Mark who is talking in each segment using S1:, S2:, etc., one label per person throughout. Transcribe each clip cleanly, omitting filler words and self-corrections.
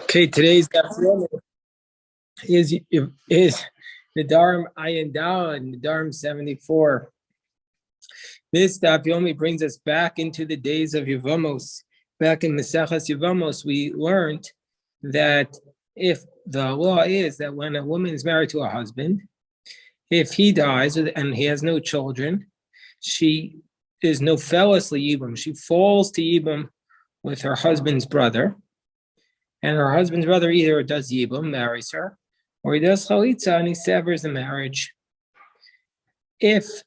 S1: Okay, today's daf is Nedarim Ayin Dal and Nedarim 74. This daf yomi brings us back into the days of Yevamos. Back in Maseches Yevamos, we learned that if the law is that when a woman is married to a husband, if he dies and he has no children, she is no felisly yibum. She falls to yibum with her husband's brother. And her husband's brother either does yibum, marries her, or he does chalitza and he severs the marriage. If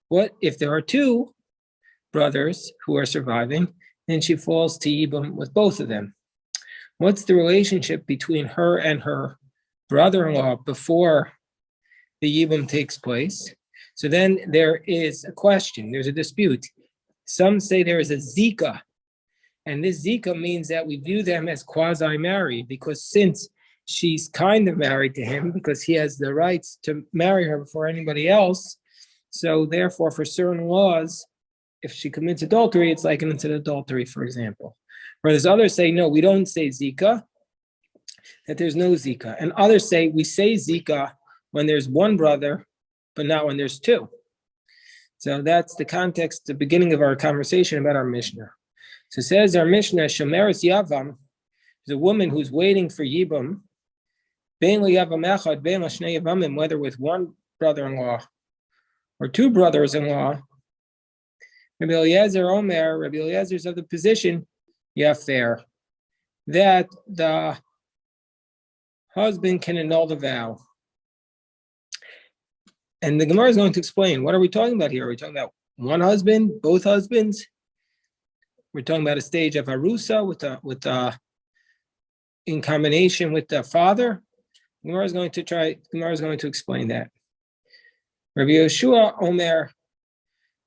S1: there are two brothers who are surviving, then she falls to yibum with both of them. What's the relationship between her and her brother-in-law before the yibum takes place? So then there is a question, there's a dispute. Some say there is a zika. And this zika means that we view them as quasi-married, because since she's kind of married to him, because he has the rights to marry her before anybody else, so therefore for certain laws, if she commits adultery, it's like an adultery, for example. Whereas others say, no, we don't say zika, that there's no zika. And others say, we say zika when there's one brother, but not when there's two. So that's the context, the beginning of our conversation about our Mishnah. So it says our Mishnah, Shemeres Yavam, is a woman who's waiting for Yibum, Bein Yavam Echad, Bein Shnei Yavamim, whether with one brother-in-law or two brothers-in-law. Rabbi Eliezer Omer, Rabbi Eliezer is of the position, Yafer, that the husband can annul the vow. And the Gemara is going to explain, what are we talking about here? Are we talking about one husband, both husbands? We're talking about a stage of arusa in combination with the father. Gemara is going to explain that. Rabbi Yeshua Omer.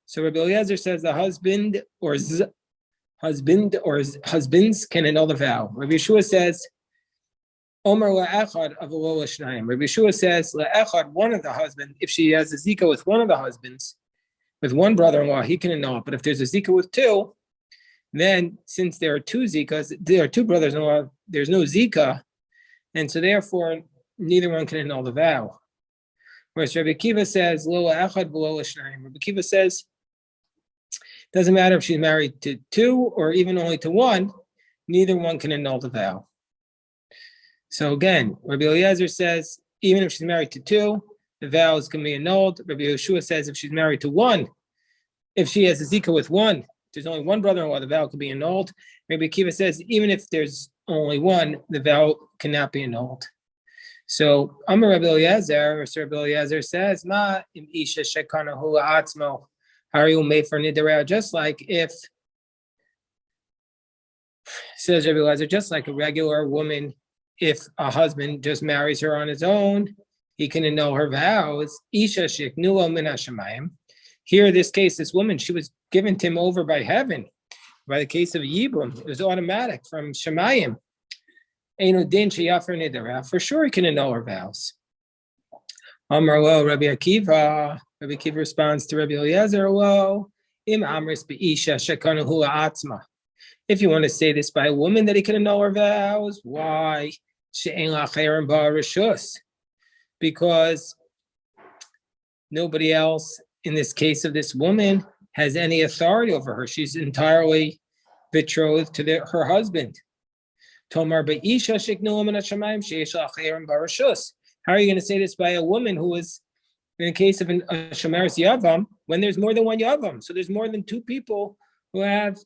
S1: So Rabbi Eliezer says the husband or husbands can annul the vow. Rabbi Yeshua says Omer la'echad of shnayim. Rabbi Yeshua says la'echad, one of the husbands, if she has a zika with one of the husbands, with one brother-in-law, he can annul it. But if there's a zika with two, then since there are two zikas, there are two brothers-in-law, there's no zika, and so therefore neither one can annul the vow. Whereas Rabbi Akiva says, Lo echad v'lo shnayim. Rabbi Akiva says, doesn't matter if she's married to two or even only to one, neither one can annul the vow. So again, Rabbi Eliezer says, even if she's married to two, the vows can be annulled. Rabbi Yeshua says if she's married to one, if she has a zika with one, there's only one brother-in-law, the vow could be annulled. Rabbi Akiva says, even if there's only one, the vow cannot be annulled. So, Amar Rabbi Eliezer, or Sir Rabbi Eliezer says, Ma im isha shekana hula atzmo, hariu mefer nidareh, just like if, says Rabbi Eliezer, just like a regular woman, if a husband just marries her on his own, he can annul her vows. Isha sheknuo min hashamayim. Here, this case, this woman, she was given to him over by heaven. By the case of Yibum, it was automatic from Shemayim. For sure, he can annul her vows. Amar lo, Rabbi Akiva. Rabbi Akiva responds to Rabbi Eliezer, lo, im amris be'isha shekanu hula atzma. If you want to say this by a woman that he can annul her vows, why? She'en la'cherim ba'arishus. Because nobody else, in this case of this woman, has any authority over her. She's entirely betrothed to her husband. How are you going to say this by a woman who is, in the case of a Shemeres Yavam, when there's more than one Yavam? So there's more than two people who have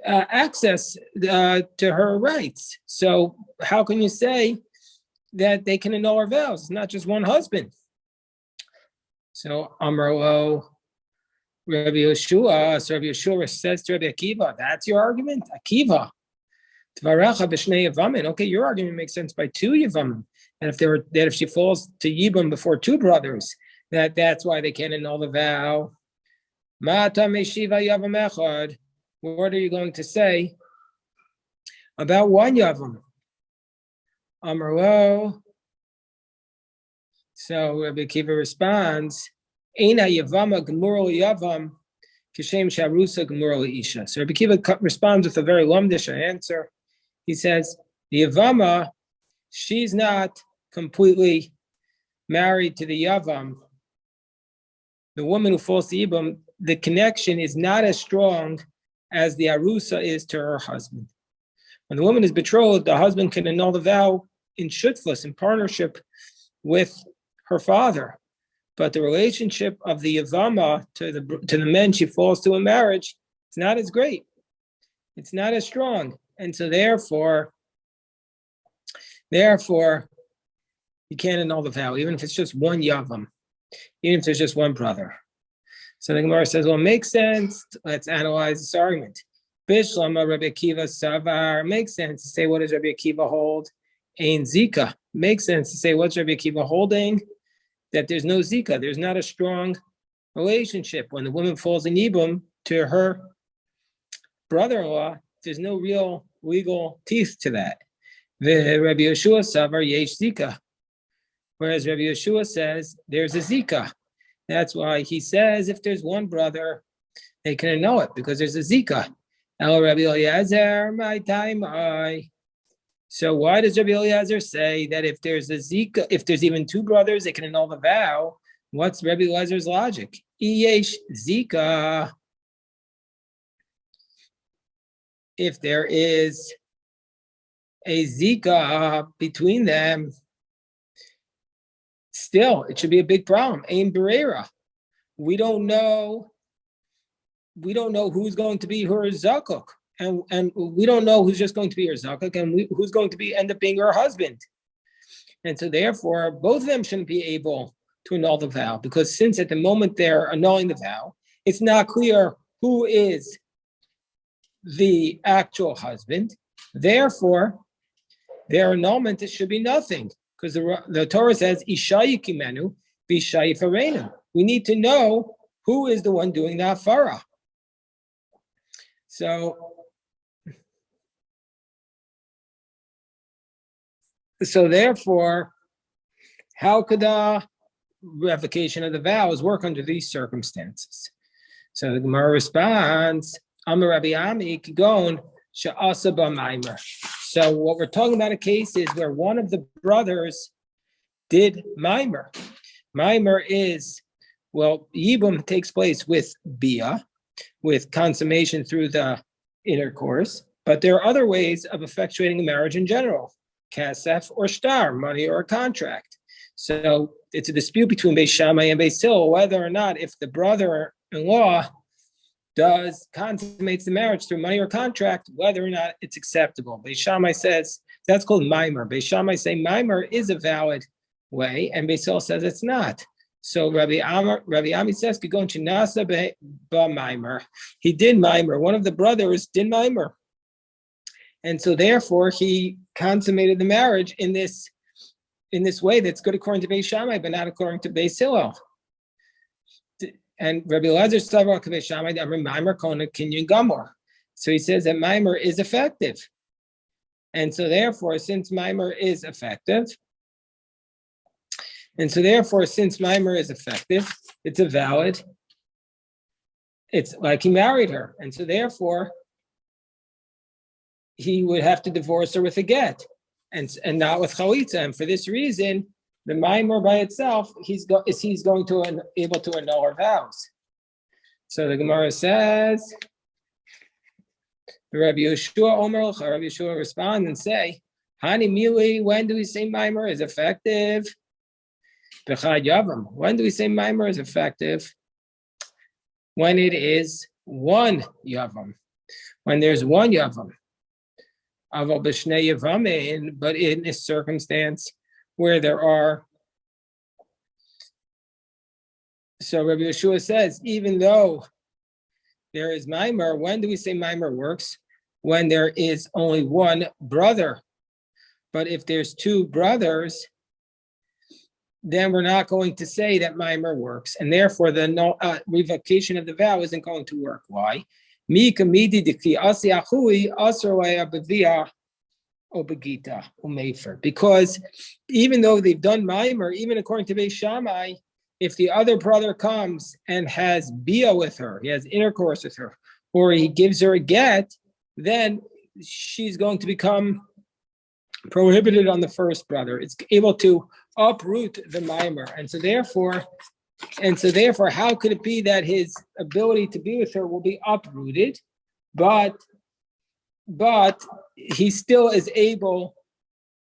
S1: access to her rights. So how can you say that they can annul her vows? It's not just one husband. So Amaro Rabbi Yeshua, so Rabbi Yeshua says to Rabbi Akiva, that's your argument? Akiva. Okay, your argument makes sense by two Yavamim. And if she falls to Yibam before two brothers, that's why they can't annul the vow. What are you going to say about one Yavam? Amaro. So Rabbi Akiva responds, Eina Yavama Gemurah Yavam Kishem Sharusa Gemurah Isha. So Rabbi Akiva responds with a very lumdish answer. he says the Yavama, she's not completely married to the Yavam. The woman who falls to Yibam, the connection is not as strong as the Arusa is to her husband. When the woman is betrothed, the husband can annul the vow in shutfus, in partnership with her father. But the relationship of the Yavama to the men she falls to in marriage, it's not as great. It's not as strong. And so therefore, you can't annul the vow, even if it's just one Yavam, even if there's just one brother. So the Gemara says, well, it makes sense. Let's analyze this argument. Bishlama Rabbi Akiva Savar. Makes sense to say, what does Rabbi Akiva hold? Ein Zika. Makes sense to say, what's Rabbi Akiva holding? That there's no Zika. There's not a strong relationship. When the woman falls in Yibum to her brother-in-law, there's no real legal teeth to that. The Rabbi Yeshua Savar Yesh Zika. Whereas Rabbi Yeshua says there's a Zika. That's why he says if there's one brother, they can annul it because there's a Zika. El Rabbi Eliezer, my time I. So why does Rabbi Eliezer say that if there's a Zika, if there's even two brothers, they can annul the vow? What's Rabbi Eliezer's logic? Yesh Zika. If there is a Zika between them, still, it should be a big problem. Ein Berera. We don't know who's going to be her zakuk, and we don't know who's just going to be her zakuk, and who's going to end up being her husband. And so therefore, both of them shouldn't be able to annul the vow, because since at the moment they're annulling the vow, it's not clear who is the actual husband. Therefore, their annulment, it should be nothing. Because the Torah says, Isha yikimenu, v'isha yifarenu. We need to know who is the one doing the hafara. So therefore, how could the revocation of the vows work under these circumstances? So the Gemara responds, Amar Rabbi Ami Kigon Sha'asa B'Maimer. So what we're talking about a case is where one of the brothers did Maimer. Maimer is, Yibum takes place with Bia, with consummation through the intercourse, but there are other ways of effectuating a marriage in general, kasef or shtar, money or a contract. So it's a dispute between Beis Shammai and Beis Hillel whether or not if the brother-in-law consummates the marriage through money or contract, whether or not it's acceptable. Beis Shammai says that's called Maimer. Beis Shammai say Maimer is a valid way, and Beis Hillel says it's not. So Rabbi Ami says, "Kigon shenasa b'Maimer." He did Maimer. One of the brothers did Maimer, and so therefore he consummated the marriage in this way that's good according to Beis Shammai, but not according to Beis Hillel. And Rabbi Eliezer Savar Beis Shammai Maimer Kona Kinyan Gamor. So he says that Maimer is effective, and so therefore, since Maimer is effective, it's a valid. It's like he married her, and so therefore, he would have to divorce her with a get, and not with chalitza. And for this reason, the Maimer by itself, he's going to able to annul her vows. So the Gemara says, Rabbi Yeshua respond and say, Hani Mili, when do we say Maimer is effective? When do we say Maimer is effective? When it is one Yavam. When there's one Yavam. But in a circumstance where there are. So Rabbi Yeshua says, even though there is Maimer, when do we say Maimer works? When there is only one brother. But if there's two brothers, then we're not going to say that Maimer works. And therefore, the revocation of the vow isn't going to work. Why? Because even though they've done Maimer, even according to Beis Shammai, if the other brother comes and has bia with her, he has intercourse with her, or he gives her a get, then she's going to become prohibited on the first brother. It's able to uproot the mimer, and so therefore, how could it be that his ability to be with her will be uprooted, but he still is able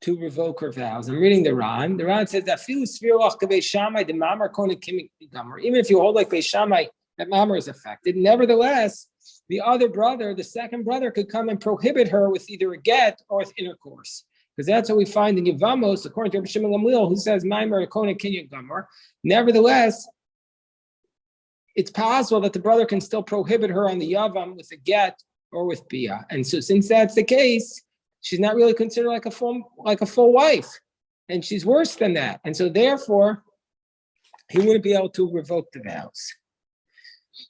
S1: to revoke her vows? I'm reading the Ran. The Ran says that even if you hold like Beis Shammai, that mamar is affected. Nevertheless, the other brother, the second brother, could come and prohibit her with either a get or with intercourse. Because that's what we find in Yevamos, according to Rabbi Shimon Gamliel, who says Maimer Kona Kinyan Gamor. Nevertheless, it's possible that the brother can still prohibit her on the Yavam with a get or with Bia. And so since that's the case, she's not really considered like a full wife. And she's worse than that. And so therefore, he wouldn't be able to revoke the vows.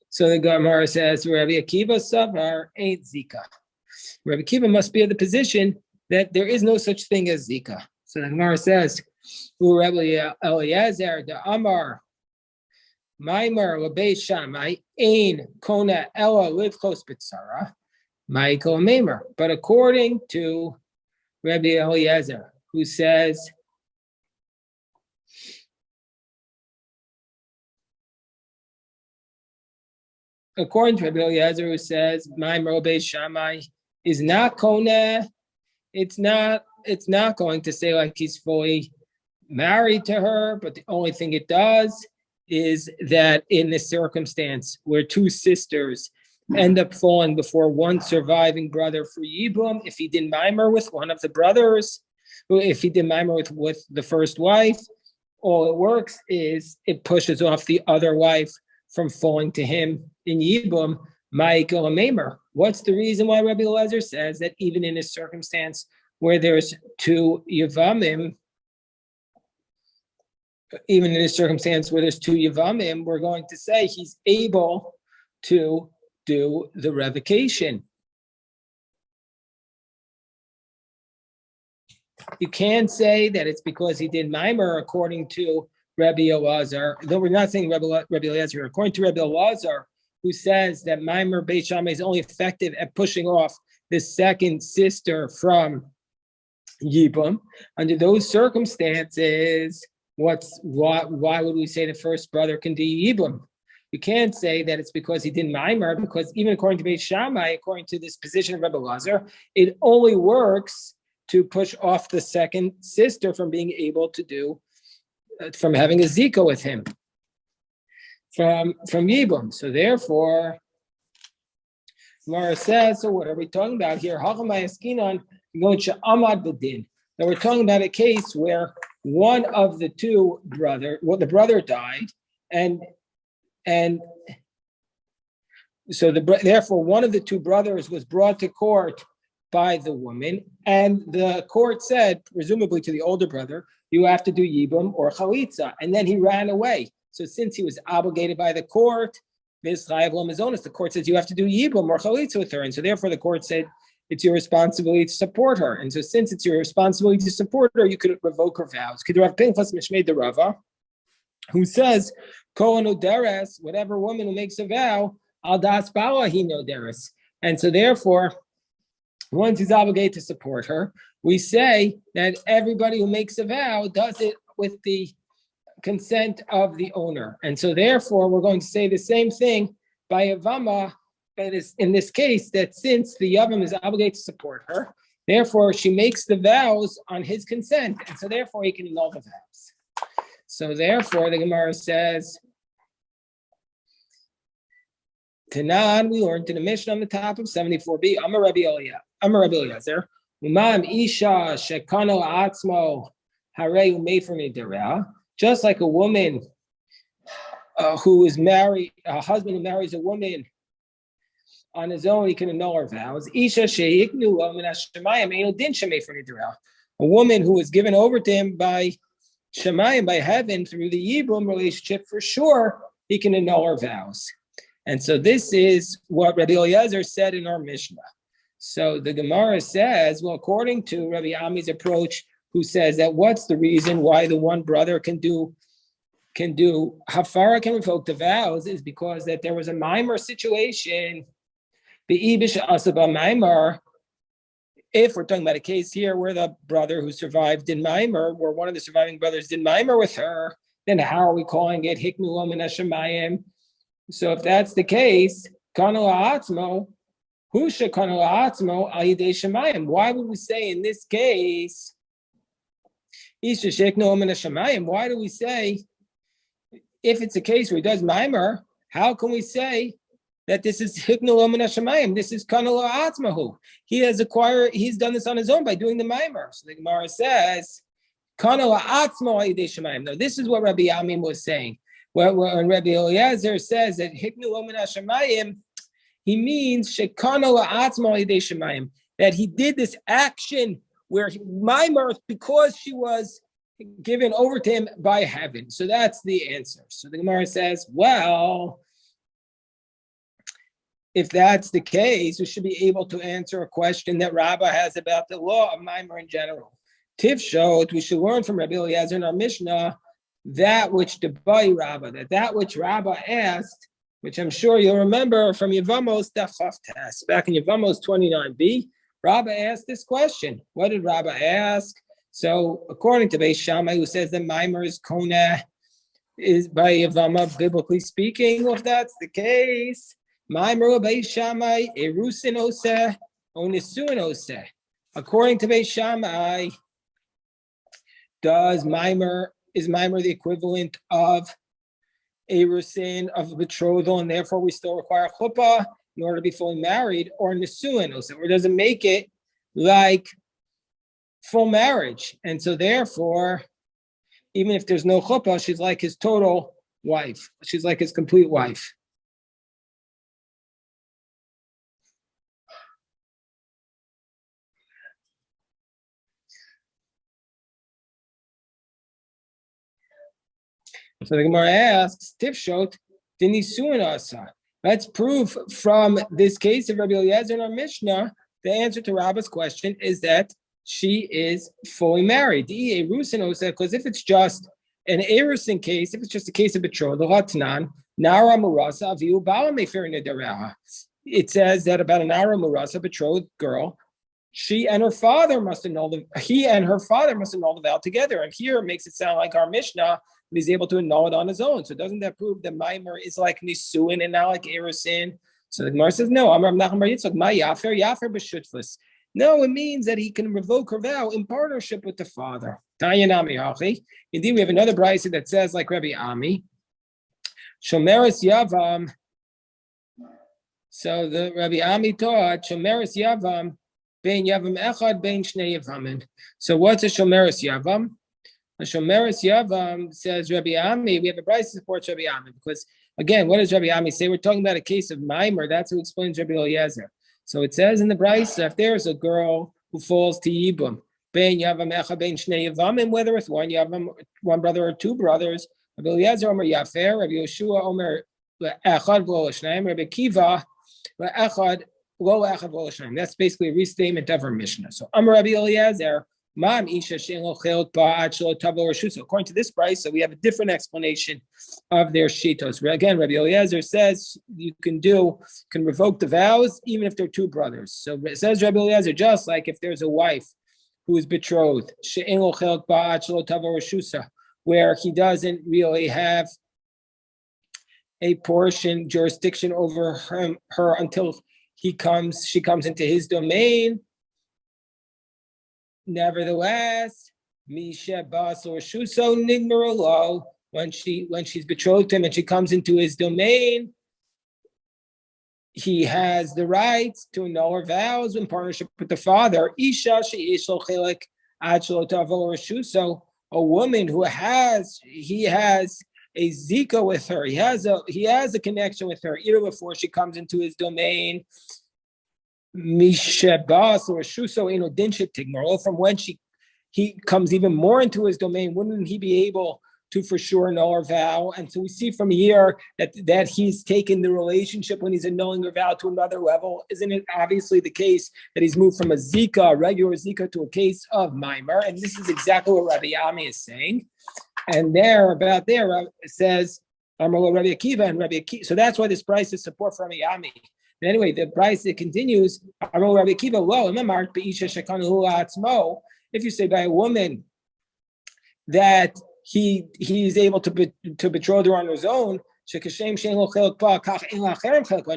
S1: So the Gemara says, Rabbi Akiva Savar ain't Zika. Rabbi Akiva must be in the position that there is no such thing as Zika. So the Gemara says, Rabbi Eliezer, the Amar, Maimar Labei Shammai, Ein Kona Ella Livchos Bitsara, Michael Maimer. But according to Rabbi Eliezer, who says, Maimar Labei Shammai is not Kona. It's not going to say like he's fully married to her, but the only thing it does is that in this circumstance where two sisters end up falling before one surviving brother for Yibum, if he did mimer with one of the brothers, if he did mimer with the first wife, all it works is it pushes off the other wife from falling to him in Yibum, Michael and Maimer. What's the reason why Rabbi Eliezer says that even in a circumstance where there's two Yavamim, we're going to say he's able to do the revocation. You can't say that it's because he did mimer according to Rabbi Elazar, though we're not saying Rabbi Elazar, according to Rabbi Elazar, who says that mimer Beit Shammai is only effective at pushing off the second sister from Yibum. Under those circumstances, why would we say the first brother can do Yibum? You can't say that it's because he did mimer, because even according to Beit Shammai, according to this position of Rabbi Elazar, it only works to push off the second sister from being able to do, from having a zika with him, from Yibum. So therefore, Mara says, so what are we talking about here? Now we're talking about a case where one of the two the brother died, and so therefore one of the two brothers was brought to court by the woman, and the court said, presumably to the older brother, you have to do yibum or chalitza, and then he ran away. So since he was obligated by the court, the court says you have to do yibum or chalitza with her, and so therefore the court said it's your responsibility to support her. And so since it's your responsibility to support her, you could revoke her vows. Who says, whatever woman who makes a vow, al das bala he no deres. And so therefore, once he's obligated to support her, we say that everybody who makes a vow does it with the consent of the owner. And so therefore, we're going to say the same thing by Yavama, but in this case, that since the Yavam is obligated to support her, therefore she makes the vows on his consent, and so therefore he can annul the vows. So therefore, the Gemara says, Tanan, we learned in the Mishnah on the top of 74b, Amar Rabbi Eliezer, Umam Isha Shekano Atzmo Harei Umefer Nedarim. Just like a woman who is married, a husband who marries a woman on his own, he can annul her vows. Isha Sheiknu Min Hashemayim Eino Din Shemei for Nedarim. A woman who is given over to him by Shemayim, by heaven, through the Yibum relationship, for sure, he can annul her vows. And so this is what Rabbi Eliezer said in our Mishnah. So the Gemara says, well, according to Rabbi Ami's approach, who says that what's the reason why the one brother can do Hafara, can revoke the vows, is because that there was a mimer situation, the Ibish Asaba mimer, if we're talking about a case here where the brother who survived did Maimer, where one of the surviving brothers did Maimer with her, then how are we calling it Hiknu Omen Hashemayim? So if that's the case, Kanu La'atzmo, Husha Kanu La'atzmo Al Yidei Shemayim. Why would we say in this case, Isha Hiknu Omen Hashemayim? Why do we say, if it's a case where he does Maimer, how can we say that this is Hiknu Omen Hashemayim? This is Kanu La'atzmahu. He's done this on his own by doing the Maimer. So the Gemara says, Kanu La'atzmo Al Yidei Shemayim. Now this is what Rabbi Yamim was saying. When Rabbi Eliezer says that Hiknu Omen Hashemayim, he means Shekano La'atzmo Al Yidei Shemayim, that he did this action where Maimer, because she was given over to him by heaven. So that's the answer. So the Gemara says, well, if that's the case, we should be able to answer a question that Rabbah has about the law of Maimer in general. Tiv showed we should learn from Rabbi Eliezer in our Mishnah that which Debai Rabbah, that which Rabbah asked, which I'm sure you'll remember from Yevamos Daf Chavtes. Back in Yevamos 29b, Rabbah asked this question. What did Rabbah ask? So according to Beis Shammai, who says that Maimer is Kona, is by Yevama, biblically speaking, well, if that's the case, Maimer Beis Shammai, Erusin Oseh, Onisuin Oseh. According to Beis Shammai, is Maimer the equivalent of Erusin, of betrothal, and therefore we still require chuppah in order to be fully married, or Nisuin Oseh, or does it make it like full marriage? And so therefore, even if there's no chuppah, she's like his total wife. She's like his complete wife. So the Gemara asks, Tifshot, Dinisuin Asa. Let's prove from this case of Rabbi Eliezer in our Mishnah, the answer to Rabbah's question is that she is fully married. Because if it's just an Erusin case, if it's just a case of betrothal, it says that about an Nara Murasa, betrothed girl, he and her father must annul the vow together. And here it makes it sound like our Mishnah, he's able to annul it on his own. So doesn't that prove that Maimer is like Nisuin and not like Erusin? So the Gemara says, no, no, it means that he can revoke her vow in partnership with the father. Indeed, we have another brayso that says, like Rabbi Ami, Shomeres Yavam. So the Rabbi Ami taught, Shomeres Yavam, Bein Yavam Echad, Bein Shnei Yavamim. So what's a Shomeres Yavam? A Shomeres Yavam, says Rabbi Ami, we have a brayso that supports Rabbi Ami, because again, what does Rabbi Ami say? We're talking about a case of Maimer. That's who explains Rabbi Eliezer. So it says in the brayso, if there's a girl who falls to Yibum, Ben Yavam Echa Ben Shnei Yavamim, whether it's one Yavam, one brother or two brothers, Rabbi Eliezer Omer Yafer, Rabbi Yeshua Omer Echad V'lo L'Shnayim, Rabbi Kiva Echad Lo Echad V'lo L'Shnayim. That's basically a restatement of our Mishnah. So Amar Rabbi Eliezer, Mam Isha Shein Lo Chilot Ba'ad Shelo Tavo Reshus. According to this brayso, we have a different explanation of their shitos. Again, Rabbi Eliezer says you can revoke the vows even if they're two brothers. So it says Rabbi Eliezer, just like if there's a wife who is betrothed, Shein Lo Chilot Ba'ad Shelo Tavo Reshusa, where he doesn't really have a portion jurisdiction over her until she comes into his domain. Nevertheless, Misha Bas or Shuso Nigmaralo, when she's betrothed to him and she comes into his domain, he has the right to annul her vows in partnership with the father. Isha she'ishlo chilek ad shelo tavo reshuso, a woman who he has a zika with her. He has a connection with her even before she comes into his domain. Mishebas or Shuso Inodinship Tigmarol, from when he comes even more into his domain, wouldn't he be able to for sure annul her vow? And so we see from here that he's taken the relationship when he's annulling her vow to another level. Isn't it obviously the case that he's moved from a regular zika, to a case of Maimer? And this is exactly what Rabbi Ami is saying. And it says Rabbi Akiva and Rabbi Akiva. So that's why this price is support for Rabbi Ami. And anyway, the price it continues. If you say by a woman that he's able to betroth her on his own,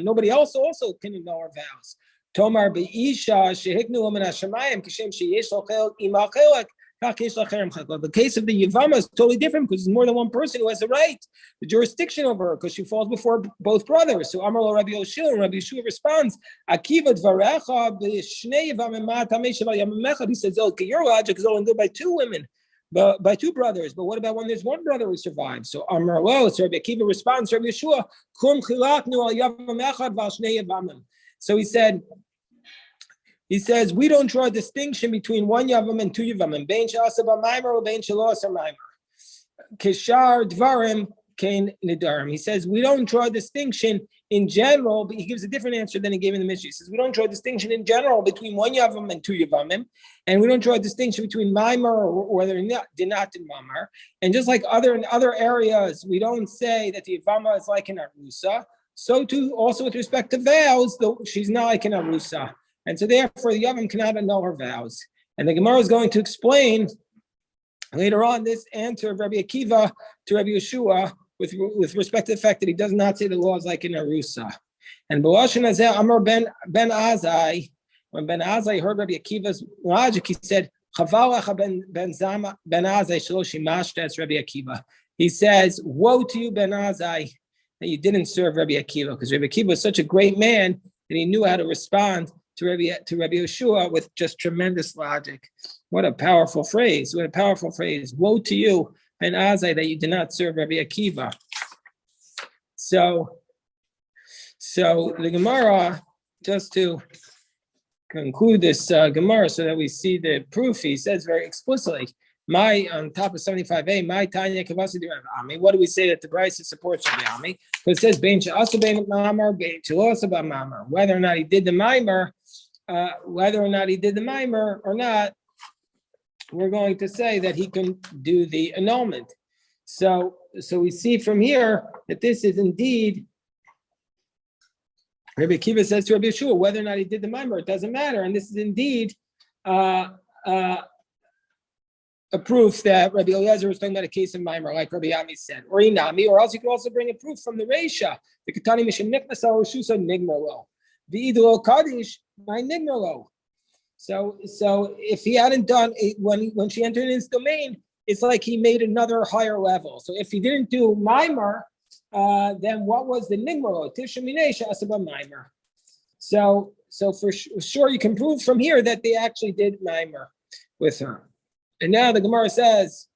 S1: nobody else also can annul her vows. Tomar be'isha shehiknu min hashamayim kishem sheyesh lo chelek ima chelek kach yesh lacherem chelek. The case of the Yavama is totally different because there's more than one person who has the right, the jurisdiction over her, because she falls before both brothers. So Amar lo Rabbi Yoshua, and Rabbi Yeshua responds, Akiva dvarecha b'shnei Yavamim ma tamei sheva yamim. He says, okay, your logic is only good by two women. But by two brothers, but what about when there's one brother who survives? So Amar lo, so Rabbi Akiva responds, Rabbi Yeshua, kum chilaknu al Yavamim echad v'al shnei Yavamim. So he says, we don't draw a distinction between one Yavam and two Yavamim. Bein she'asa b'maimer or bein she'lo asa maimer. Kishar dvarim kain Nedarim. He says, we don't draw a distinction in general, but he gives a different answer than he gave in the Mishnah. He says, we don't draw a distinction in general between one Yavam and two Yavamim, and we don't draw a distinction between Maimer or whether Dinat and Mamar. And just like in other areas, we don't say that the Yavama is like an Arusa. So too, also with respect to vows, though she's not like an Arusa. And so therefore, the Yavam cannot annul her vows. And the Gemara is going to explain later on this answer of Rabbi Akiva to Rabbi Yeshua with respect to the fact that he does not say the law is like in Arusa. And B'lashon hazeh Amar ben Azai, when Ben Azai heard Rabbi Akiva's logic, he said, Chaval lecha ben Azai shelo shimashta es Rabbi Akiva. He says, woe to you, Ben Azai, that you didn't serve Rabbi Akiva, because Rabbi Akiva was such a great man that he knew how to respond to Rabbi Yeshua with just tremendous logic. What a powerful phrase. What a powerful phrase. Woe to you, Ben Azai, that you did not serve Rabbi Akiva. So the Gemara, just to conclude this Gemara so that we see the proof, he says very explicitly, on top of 75a, my Tanya Kavasi Ami. What do we say that the Bryce supports Rabbi Ami? Because it says Bein she'asa bein mamar, bein she'lo asa b'mamar. Whether or not he did the mimer, or not, we're going to say that he can do the annulment. So we see from here that this is indeed. Rabbi Akiva says to Rabbi Yeshua, whether or not he did the mimer, it doesn't matter, and this is indeed a proof that Rabbi Eliezer was talking about a case of Maimer, like Rabbi Ami said, or Inami, or else you could also bring a proof from the Reisha. The Katani Mishim Niknasa or Shusa Nigmerlo. The Idol Kaddish, my Nigmerlo. So if he hadn't done it when she entered his domain, it's like he made another higher level. So if he didn't do Maimer, then what was the Nigmerlo? Tishaminei Asaba Maimer. So for sure you can prove from here that they actually did Maimer with her. And now the Gemara says,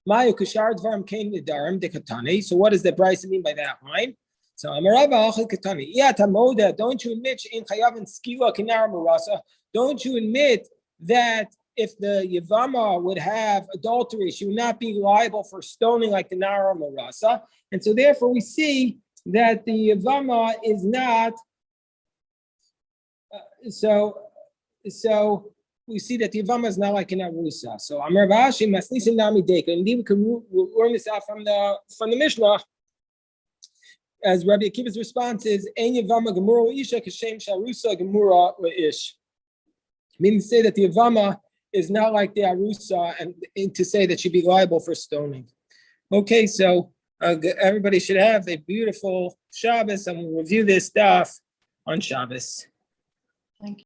S1: Mayu Kishar Dvarim Kain Nedarim Dekatani. So what does the Bryce mean by that line? So Amarava Achel Katani. Tamoda, don't you admit in Chayavin Skila Kinara Marasa? Don't you admit that if the Yavama would have adultery, she would not be liable for stoning like the Nara Marasa? And so therefore we see that the Yavama is not so we see that the Yavama is not like an Arusa. So Amar Vashi Masnisim Nami Deka. Indeed, we can learn this out from the Mishnah, as Rabbi Akiva's response is Ein Yavama Gemura Isha Kashem Sharusa Gemura Ish. Meaning to say that the Yavama is not like the Arusa, and to say that she'd be liable for stoning. Okay, so everybody should have a beautiful Shabbos, and we'll review this stuff on Shabbos.
S2: Thank you.